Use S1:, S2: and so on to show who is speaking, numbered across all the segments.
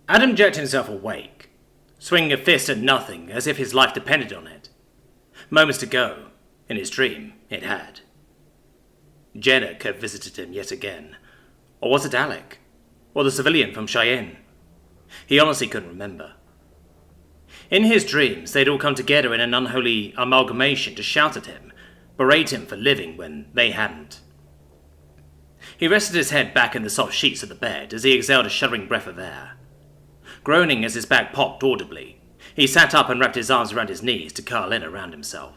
S1: Adam jerked himself awake, swinging a fist at nothing as if his life depended on it. Moments ago, in his dream, it had. Jeddak had visited him yet again. Or was it Alec? Or the civilian from Cheyenne? He honestly couldn't remember. In his dreams, they'd all come together in an unholy amalgamation to shout at him, berate him for living when they hadn't. He rested his head back in the soft sheets of the bed as he exhaled a shuddering breath of air. Groaning as his back popped audibly, he sat up and wrapped his arms around his knees to curl in around himself.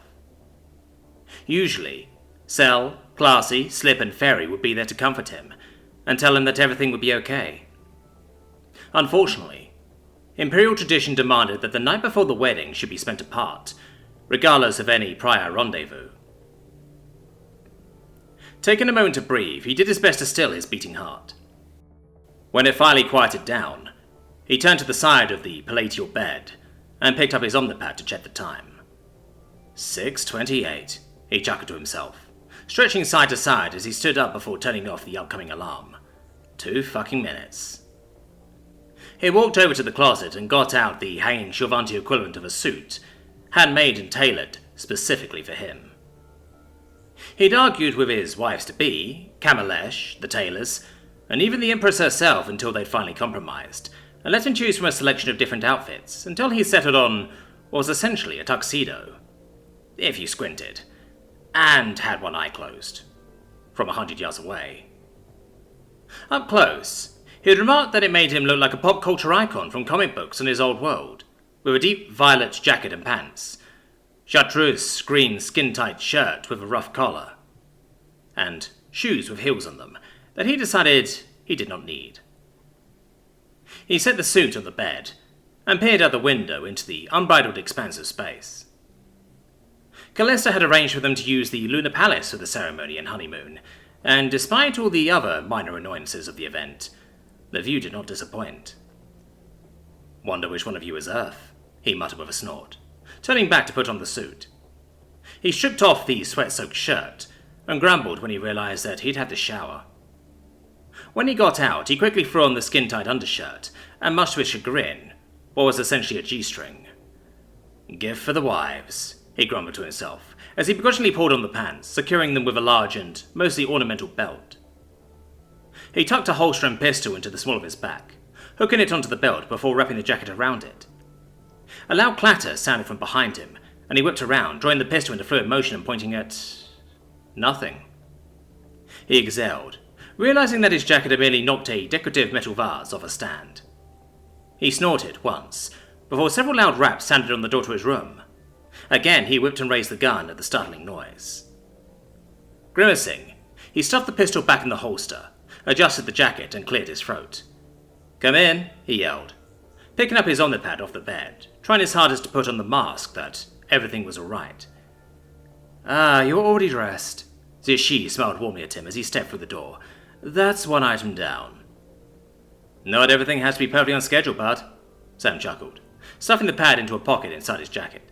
S1: Usually, Cell, Classy, Slip and Fairy would be there to comfort him and tell him that everything would be okay. Unfortunately, Imperial tradition demanded that the night before the wedding should be spent apart, regardless of any prior rendezvous. Taking a moment to breathe, he did his best to still his beating heart. When it finally quieted down, he turned to the side of the palatial bed and picked up his omnipad to check the time. 6:28, he chuckled to himself, stretching side to side as he stood up before turning off the upcoming alarm. 2 fucking minutes. He walked over to the closet and got out the hanging Chavanti equivalent of a suit, handmade and tailored specifically for him. He'd argued with his wives-to-be, Kamalesh, the tailors, and even the Empress herself until they'd finally compromised, and let him choose from a selection of different outfits until he settled on what was essentially a tuxedo, if you squinted, and had one eye closed, from 100 yards away. Up close, he had remarked that it made him look like a pop culture icon from comic books in his old world, with a deep violet jacket and pants, chartreuse green skin-tight shirt with a rough collar, and shoes with heels on them that he decided he did not need. He set the suit on the bed and peered out the window into the unbridled expanse of space. Callista had arranged for them to use the Lunar Palace for the ceremony and honeymoon, and despite all the other minor annoyances of the event, the view did not disappoint. "Wonder which one of you is Earth," he muttered with a snort, turning back to put on the suit. He stripped off the sweat-soaked shirt and grumbled when he realized that he'd had to shower. When he got out, he quickly threw on the skin-tight undershirt, and much to his chagrin, what was essentially a G-string. "Gift for the wives," he grumbled to himself, as he begrudgingly pulled on the pants, securing them with a large and mostly ornamental belt. He tucked a holster and pistol into the small of his back, hooking it onto the belt before wrapping the jacket around it. A loud clatter sounded from behind him, and he whipped around, drawing the pistol into fluid motion and pointing at nothing. He exhaled, realizing that his jacket had merely knocked a decorative metal vase off a stand. He snorted once, before several loud raps sounded on the door to his room. Again, he whipped and raised the gun at the startling noise. Grimacing, he stuffed the pistol back in the holster, adjusted the jacket, and cleared his throat. "Come in," he yelled, picking up his omnipad off the bed, trying his hardest to put on the mask that everything was alright. "Ah, you're already dressed." She smiled warmly at him as he stepped through the door. "That's one item down." "Not everything has to be perfectly on schedule, bud," Sam chuckled, stuffing the pad into a pocket inside his jacket.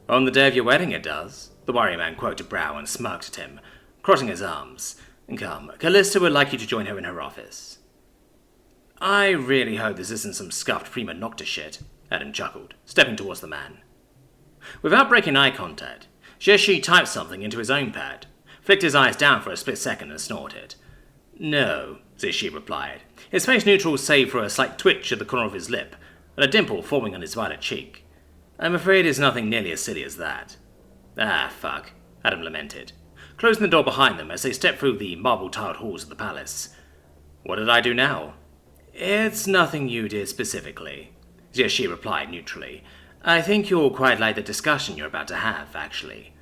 S1: "On the day of your wedding it does," the warrior man quirked a brow and smirked at him, crossing his arms. "Come, Callista would like you to join her in her office." "I really hope this isn't some scuffed prima nocta shit," Adam chuckled, stepping towards the man. Without breaking eye contact, Jeshi typed something into his own pad, flicked his eyes down for a split second and snorted. "No," Zishi replied, his face neutral save for a slight twitch at the corner of his lip and a dimple forming on his violet cheek. "I'm afraid it's nothing nearly as silly as that." "Ah, fuck," Adam lamented, closing the door behind them as they stepped through the marble-tiled halls of the palace. "What did I do now?" "It's nothing you did specifically," Zishi replied neutrally. "I think you'll quite like the discussion you're about to have, actually."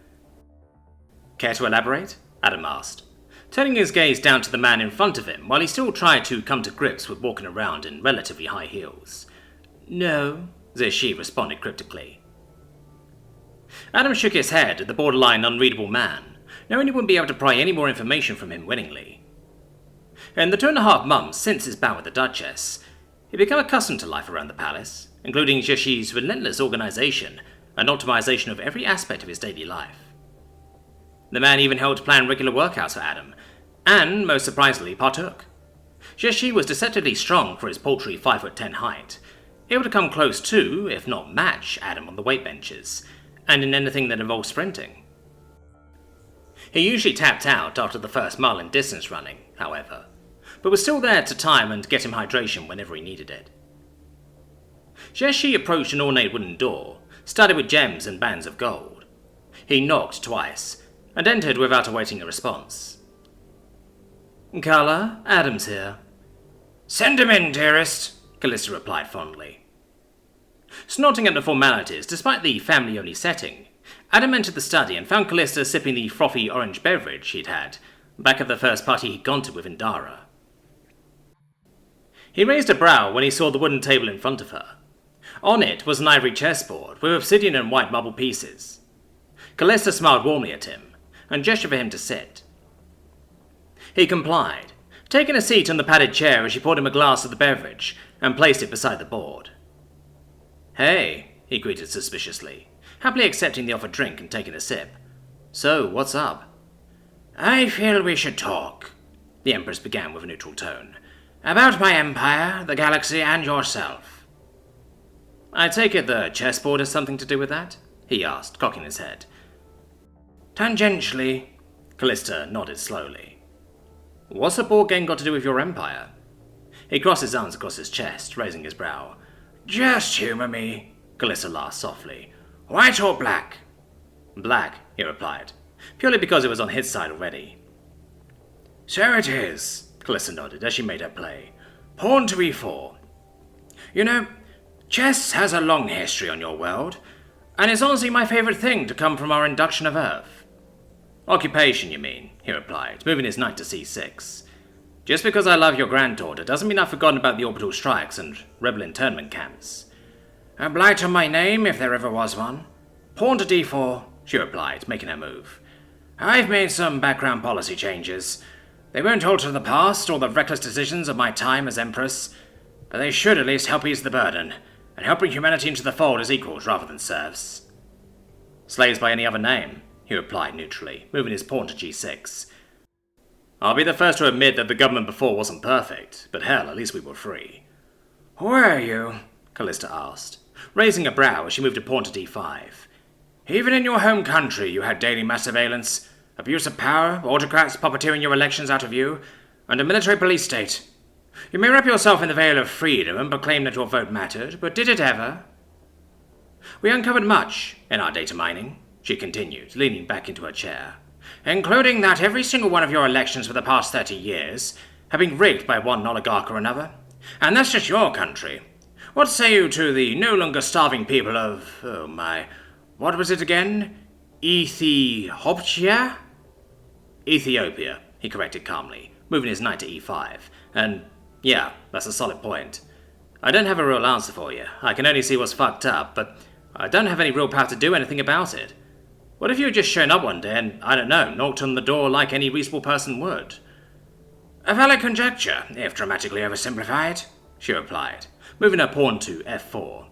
S1: "Care to elaborate?" Adam asked, turning his gaze down to the man in front of him while he still tried to come to grips with walking around in relatively high heels. "No," Zishi responded cryptically. Adam shook his head at the borderline unreadable man, knowing he wouldn't be able to pry any more information from him willingly. In the 2.5 months since his bout with the Duchess, he'd become accustomed to life around the palace, including Joshi's relentless organization and optimization of every aspect of his daily life. The man even helped plan regular workouts for Adam, and, most surprisingly, partook. Xie was deceptively strong for his paltry 5'10" height, able to come close to, if not match, Adam on the weight benches, and in anything that involved sprinting. He usually tapped out after the first mile in distance running, however, but was still there to time and get him hydration whenever he needed it. Xie approached an ornate wooden door, studded with gems and bands of gold. He knocked twice, and entered without awaiting a response. "Carla, Adam's here."
S2: "Send him in, dearest,"
S1: Callista replied fondly. Snorting at the formalities, despite the family-only setting, Adam entered the study and found Callista sipping the frothy orange beverage he'd had back at the first party he'd gone to with Indara. He raised a brow when he saw the wooden table in front of her. On it was an ivory chessboard with obsidian and white marble pieces. Callista smiled warmly at him and gestured for him to sit. He complied, taking a seat on the padded chair as she poured him a glass of the beverage and placed it beside the board. "Hey," he greeted suspiciously, happily accepting the offered drink and taking a sip. "So, what's up?"
S2: "I feel we should talk," the Empress began with a neutral tone, "about my empire, the galaxy, and yourself."
S1: "I take it the chessboard has something to do with that?" he asked, cocking his head.
S2: "Tangentially,"
S1: Callista nodded slowly. "What's a board game got to do with your empire?" He crossed his arms across his chest, raising his brow.
S2: "Just humour me," Callista laughed softly. "White or black?"
S1: "Black," he replied, purely because it was on his side already.
S2: "So it is," Callista nodded as she made her play. "Pawn to e4. You know, chess has a long history on your world, and it's honestly my favourite thing to come from our induction of Earth."
S1: "Occupation, you mean," he replied, moving his knight to c6. "Just because I love your granddaughter doesn't mean I've forgotten about the orbital strikes and rebel internment camps."
S2: "A blight on my name, if there ever was one. Pawn to d4, she replied, making her move. "I've made some background policy changes. They won't alter the past or the reckless decisions of my time as Empress, but they should at least help ease the burden, and help bring humanity into the fold as equals rather than serfs."
S1: "Slaves by any other name," he replied neutrally, moving his pawn to g6. "I'll be the first to admit that the government before wasn't perfect, but hell, at least we were free."
S2: "Were you?"
S1: Callista asked, raising a brow as she moved a pawn to d5.
S2: "Even in your home country you had daily mass surveillance, abuse of power, autocrats puppeteering your elections out of you, and a military police state. You may wrap yourself in the veil of freedom and proclaim that your vote mattered, but did it ever?"
S1: "We uncovered much in our data mining," she continued, leaning back into her chair.
S2: "Including that every single one of your elections for the past 30 years have been rigged by one oligarch or another. And that's just your country. What say you to the no longer starving people of, oh my, what was it again? Ethiopia?
S1: "Ethiopia," he corrected calmly, moving his knight to e5. "And, yeah, that's a solid point. I don't have a real answer for you. I can only see what's fucked up, but I don't have any real power to do anything about it. What if you had just shown up one day and, I don't know, knocked on the door like any reasonable person would?"
S2: "A valid conjecture, if dramatically oversimplified," she replied, moving her pawn to f4.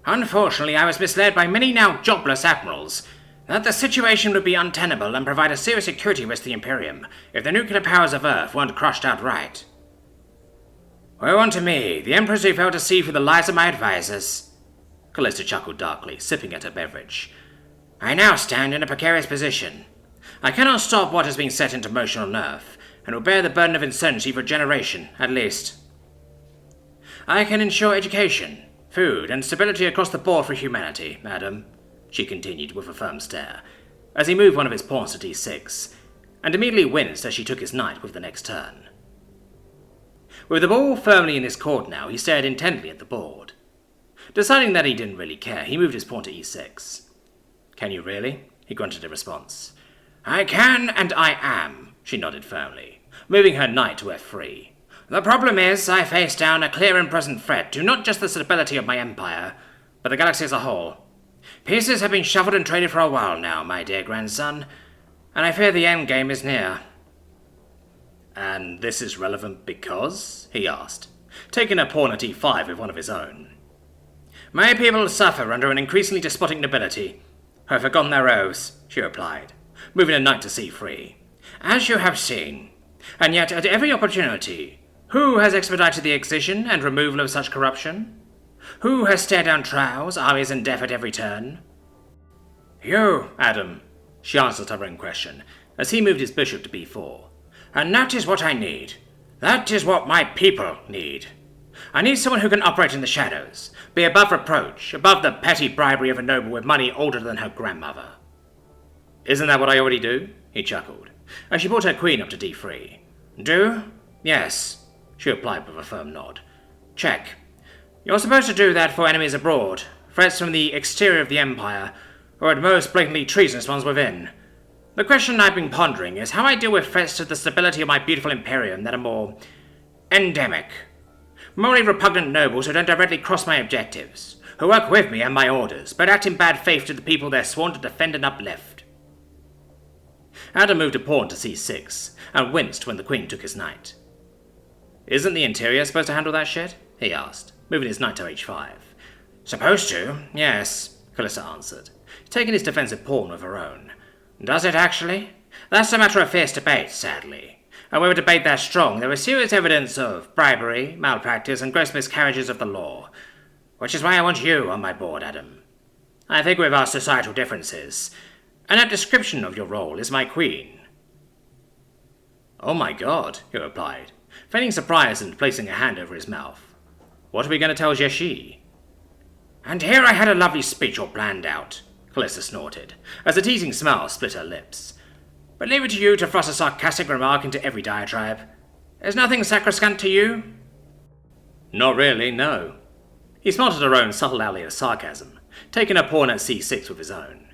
S2: "Unfortunately, I was misled by many now jobless admirals that the situation would be untenable and provide a serious security risk to the Imperium if the nuclear powers of Earth weren't crushed outright. Woe unto me, the Empress who failed to see through the lies of my advisors."
S1: Callista chuckled darkly, sipping at her beverage.
S2: "I now stand in a precarious position. I cannot stop what has been set into motion on Earth, and will bear the burden of insurgency for a generation, at least. I can ensure education, food, and stability across the board for humanity, madam," she continued with a firm stare, as he moved one of his pawns to d6, and immediately winced as she took his knight with the next turn.
S1: With the ball firmly in his court now, he stared intently at the board. Deciding that he didn't really care, he moved his pawn to e6. "Can you really?" he grunted in response.
S2: "I can and I am," she nodded firmly,
S1: moving her knight to f3.
S2: "The problem is, I face down a clear and present threat to not just the stability of my empire, but the galaxy as a whole. Pieces have been shuffled and traded for a while now, my dear grandson, and I fear the endgame is near."
S1: "And this is relevant because?" he asked, taking a pawn at e5 with one of his own.
S2: "My people suffer under an increasingly despotic nobility, who have forgotten their oaths," she replied, moving a knight to c3. "As you have seen, and yet at every opportunity, Who has expedited the excision and removal of such corruption? Who has stared down trials, armies, and death at every turn?
S1: You, Adam, she answered her own question, as he moved his bishop to b4.
S2: And that is what I need. That is what my people need. I need someone who can operate in the shadows, be above reproach, above the petty bribery of a noble with money older than her grandmother.
S1: Isn't that what I already do? He chuckled, as she brought her queen up to d3.
S2: Do? Yes, she replied with a firm nod. Check. You're supposed to do that for enemies abroad, threats from the exterior of the Empire, or at most blatantly treasonous ones within. The question I've been pondering is how I deal with threats to the stability of my beautiful Imperium that are more endemic. Morally repugnant nobles who don't directly cross my objectives, who work with me and my orders, but act in bad faith to the people they're sworn to defend and uplift.
S1: Adam moved a pawn to c6, and winced when the queen took his knight. Isn't the interior supposed to handle that shit? He asked, moving his knight to h5.
S2: Supposed to, yes, Calista answered, taking his defensive pawn with her own. Does it actually? That's a matter of fierce debate, sadly. And with a debate that strong, there is serious evidence of bribery, malpractice, and gross miscarriages of the law. Which is why I want you on my board, Adam. I think with our societal differences, and that description of your role is my queen.
S1: Oh my god, he replied, feigning surprise and placing a hand over his mouth. What are we going to tell Jeshi?
S2: And here I had a lovely speech all planned out,
S1: Calista snorted, as a teasing smile split her lips.
S2: But leave it to you to thrust a sarcastic remark into every diatribe. Is nothing sacrosanct to you?
S1: Not really, no. He smiled at her own subtle alley of sarcasm, taking her pawn at c6 with his own.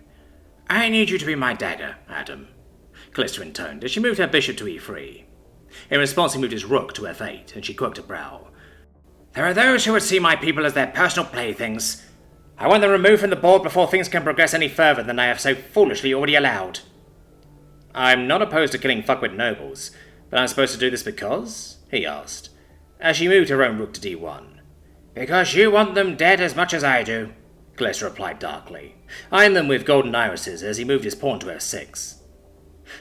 S2: I need you to be my dagger, Adam,
S1: Calista intoned as she moved her bishop to e3. In response, he moved his rook to f8, and she quirked a brow.
S2: There are those who would see my people as their personal playthings. I want them removed from the board before things can progress any further than I have so foolishly already allowed.
S1: I'm not opposed to killing fuckwit nobles, but I'm supposed to do this because? He asked, as she moved her own rook to d1.
S2: Because you want them dead as much as I do,
S1: Calista replied darkly, eyeing them with golden irises as he moved his pawn to f6.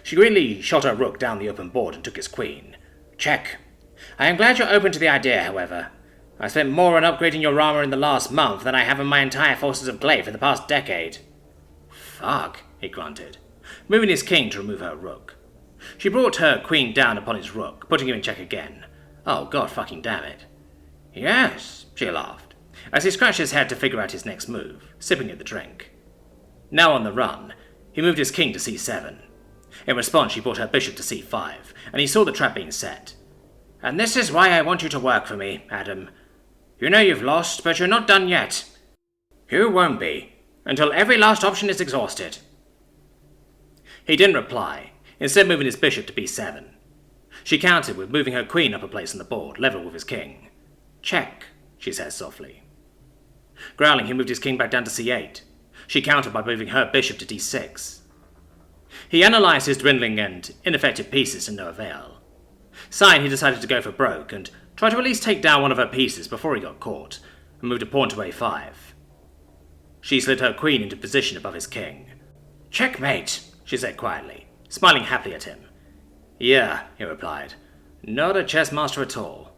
S1: She greedily shot her rook down the open board and took his queen.
S2: Check. I am glad you're open to the idea, however. I spent more on upgrading your armor in the last month than I have in my entire forces of Glaive for the past decade.
S1: Fuck, he grunted, moving his king to remove her rook. She brought her queen down upon his rook, putting him in check again. Oh god fucking damn it.
S2: Yes,
S1: she laughed, as he scratched his head to figure out his next move, sipping at the drink. Now on the run, he moved his king to c7. In response, she brought her bishop to c5, and he saw the trap being set.
S2: And this is why I want you to work for me, Adam. You know you've lost, but you're not done yet. You won't be, until every last option is exhausted.
S1: He didn't reply, instead moving his bishop to b7. She countered with moving her queen up a place on the board, level with his king.
S2: Check,
S1: she said softly. Growling, he moved his king back down to c8. She countered by moving her bishop to d6. He analysed his dwindling and ineffective pieces to no avail. Sighing, he decided to go for broke and try to at least take down one of her pieces before he got caught, and moved a pawn to a5. She slid her queen into position above his king.
S2: Checkmate,
S1: she said quietly, smiling happily at him. Yeah, he replied. Not a chess master at all.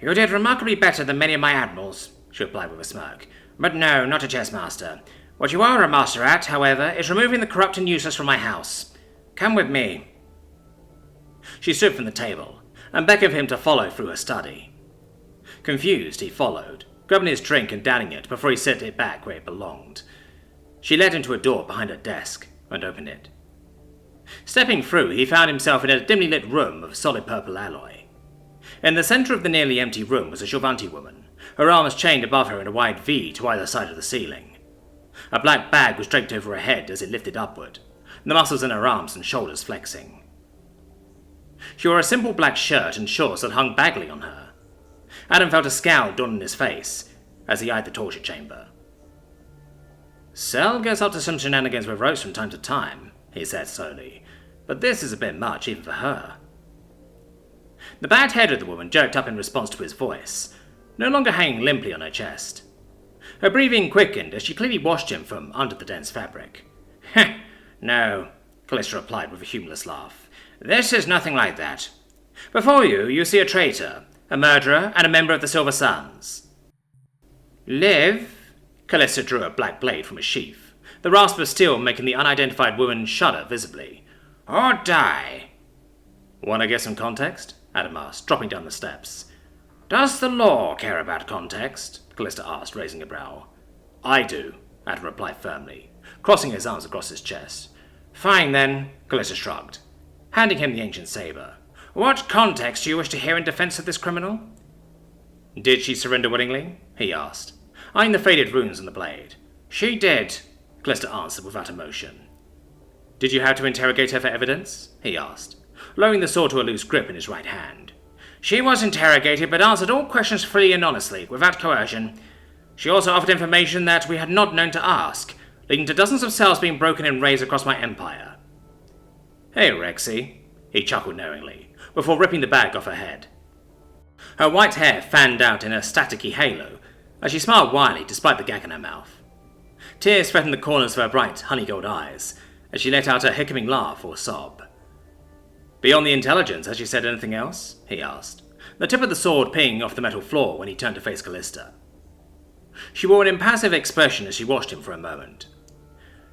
S2: You did remarkably better than many of my admirals, she replied with a smirk. But no, not a chess master. What you are a master at, however, is removing the corrupt and useless from my house. Come with me.
S1: She stood from the table, and beckoned him to follow through her study. Confused, he followed, grabbing his drink and downing it before he set it back where it belonged. She led him to a door behind her desk, and opened it. Stepping through, he found himself in a dimly lit room of solid purple alloy. In the centre of the nearly empty room was a Shovanti woman, her arms chained above her in a wide V to either side of the ceiling. A black bag was draped over her head as it lifted upward, the muscles in her arms and shoulders flexing. She wore a simple black shirt and shorts that hung baggily on her. Adam felt a scowl dawn on his face as he eyed the torture chamber. Cell gets up to some shenanigans with ropes from time to time, he said slowly, but this is a bit much even for her. The bad head of the woman jerked up in response to his voice, no longer hanging limply on her chest. Her breathing quickened as she clearly watched him from under the dense fabric.
S2: No, Calista replied with a humorless laugh. This is nothing like that.
S1: Before you, you see a traitor, a murderer, and a member of the Silver Suns. Live? Callista drew a black blade from a sheath, the rasp of steel making the unidentified woman shudder visibly. Or die? Want to get some context? Adam asked, dropping down the steps. Does the law care about context? Callista asked, raising a brow. I do, Adam replied firmly, crossing his arms across his chest. Fine then, Callista shrugged, handing him the ancient saber. What context do you wish to hear in defense of this criminal? Did she surrender willingly? He asked, eyeing the faded runes on the blade. She did, Callista answered without emotion. Did you have to interrogate her for evidence? He asked, lowering the sword to a loose grip in his right hand. She was interrogated, but answered all questions freely and honestly, without coercion. She also offered information that we had not known to ask, leading to dozens of cells being broken and razed across my empire. Hey, Rexy, he chuckled knowingly, before ripping the bag off her head. Her white hair fanned out in a staticky halo, as she smiled wryly despite the gag in her mouth. Tears threatened the corners of her bright, honey-gold eyes, as she let out a hiccuping laugh or sob. Beyond the intelligence, has she said anything else? He asked, the tip of the sword pinging off the metal floor when he turned to face Callista. She wore an impassive expression as she watched him for a moment.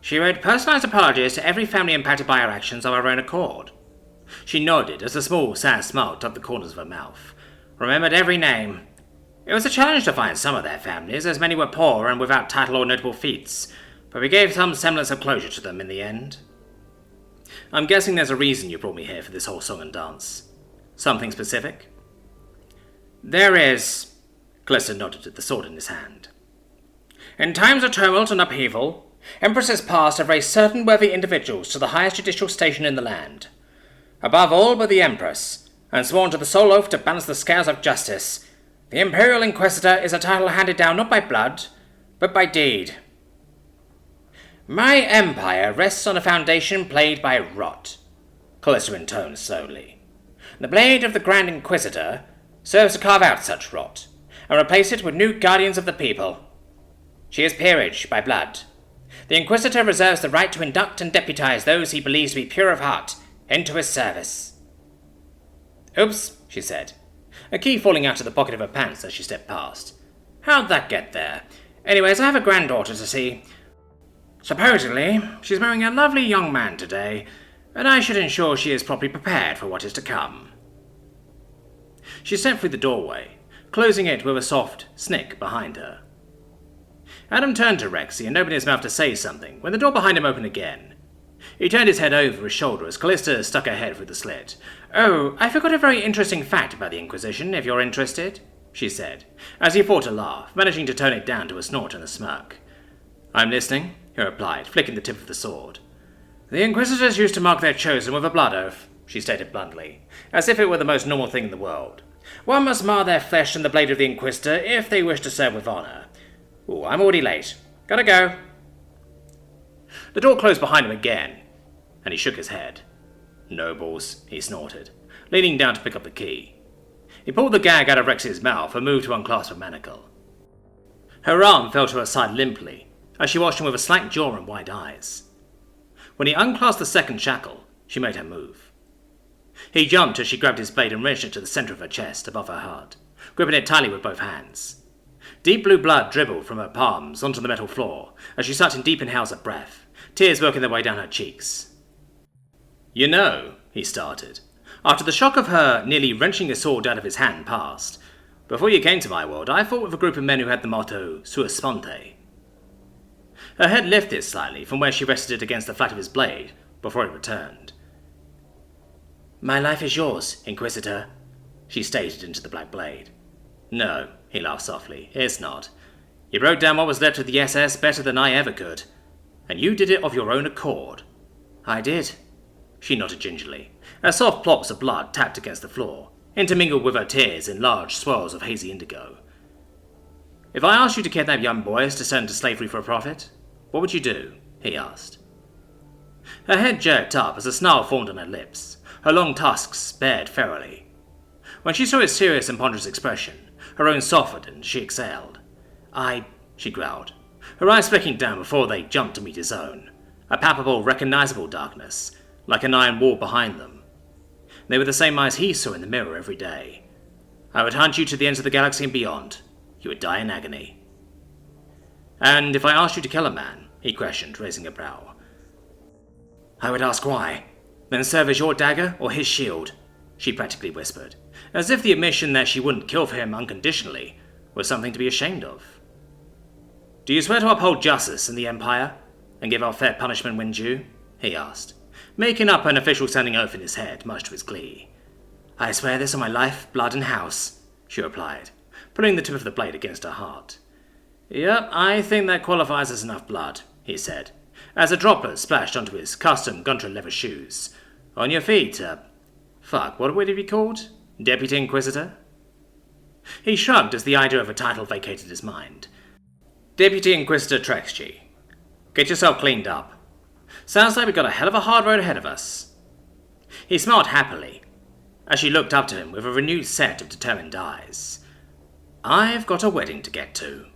S1: She wrote personalized apologies to every family impacted by our actions of our own accord. She nodded as a small, sad smile topped the corners of her mouth. Remembered every name. It was a challenge to find some of their families, as many were poor and without title or notable feats, but we gave some semblance of closure to them in the end. I'm guessing there's a reason you brought me here for this whole song and dance. Something specific? There is. Callista nodded at the sword in his hand. In times of tumult and upheaval, empresses past have raised certain worthy individuals to the highest judicial station in the land. Above all but the empress, and sworn to the sole oath to balance the scales of justice, the imperial inquisitor is a title handed down not by blood, but by deed. My empire rests on a foundation plagued by rot, Callista intoned slowly. The blade of the Grand Inquisitor serves to carve out such rot, and replace it with new guardians of the people. She is peerage by blood. The Inquisitor reserves the right to induct and deputize those he believes to be pure of heart into his service. Oops, she said, a key falling out of the pocket of her pants as she stepped past. How'd that get there? Anyways, I have a granddaughter to see. Supposedly, she's marrying a lovely young man today, and I should ensure she is properly prepared for what is to come. She stepped through the doorway, closing it with a soft snick behind her. Adam turned to Rexy and opened his mouth to say something when the door behind him opened again. He turned his head over his shoulder as Callista stuck her head through the slit. Oh, I forgot a very interesting fact about the Inquisition, if you're interested, she said, as he fought to laugh, managing to tone it down to a snort and a smirk. I'm listening, he replied, flicking the tip of the sword. The Inquisitors used to mark their chosen with a blood oath, she stated bluntly, as if it were the most normal thing in the world. One must mar their flesh in the blade of the Inquisitor if they wish to serve with honor. Ooh, I'm already late. Gotta go. The door closed behind him again, and he shook his head. Nobles, he snorted, leaning down to pick up the key. He pulled the gag out of Rex's mouth and moved to unclasp a manacle. Her arm fell to her side limply, as she watched him with a slack jaw and wide eyes. When he unclasped the second shackle, she made her move. He jumped as she grabbed his blade and wrenched it to the center of her chest, above her heart, gripping it tightly with both hands. Deep blue blood dribbled from her palms onto the metal floor as she sucked in deep inhales of breath, tears working their way down her cheeks. You know, he started, after the shock of her nearly wrenching his sword out of his hand passed, before you came to my world, I fought with a group of men who had the motto, sua sponte. Her head lifted slightly from where she rested it against the flat of his blade, before it returned. My life is yours, Inquisitor, she stated into the black blade. No, he laughed softly, it's not. You broke down what was left of the SS better than I ever could, and you did it of your own accord. I did, she nodded gingerly, as soft plops of blood tapped against the floor, intermingled with her tears in large swirls of hazy indigo. If I asked you to kidnap young boys to send to slavery for a profit, what would you do? He asked. Her head jerked up as a snarl formed on her lips, her long tusks bared ferally. When she saw his serious and ponderous expression, her own softened and she exhaled. She growled, her eyes flicking down before they jumped to meet his own, a palpable, recognizable darkness, like an iron wall behind them. They were the same eyes he saw in the mirror every day. I would hunt you to the ends of the galaxy and beyond. You would die in agony. And if I asked you to kill a man, he questioned, raising a brow. I would ask why, then serve as your dagger or his shield, she practically whispered, as if the admission that she wouldn't kill for him unconditionally was something to be ashamed of. Do you swear to uphold justice in the Empire, and give out fair punishment when due? He asked, making up an official sounding oath in his head, much to his glee. I swear this on my life, blood, and house, she replied, putting the tip of the blade against her heart. Yep, I think that qualifies as enough blood, he said, as a droplet splashed onto his custom Guntra leather shoes. On your feet, what would he be called? Deputy Inquisitor? He shrugged as the idea of a title vacated his mind. Deputy Inquisitor Trexgy. Get yourself cleaned up. Sounds like we've got a hell of a hard road ahead of us. He smiled happily, as she looked up to him with a renewed set of determined eyes. I've got a wedding to get to.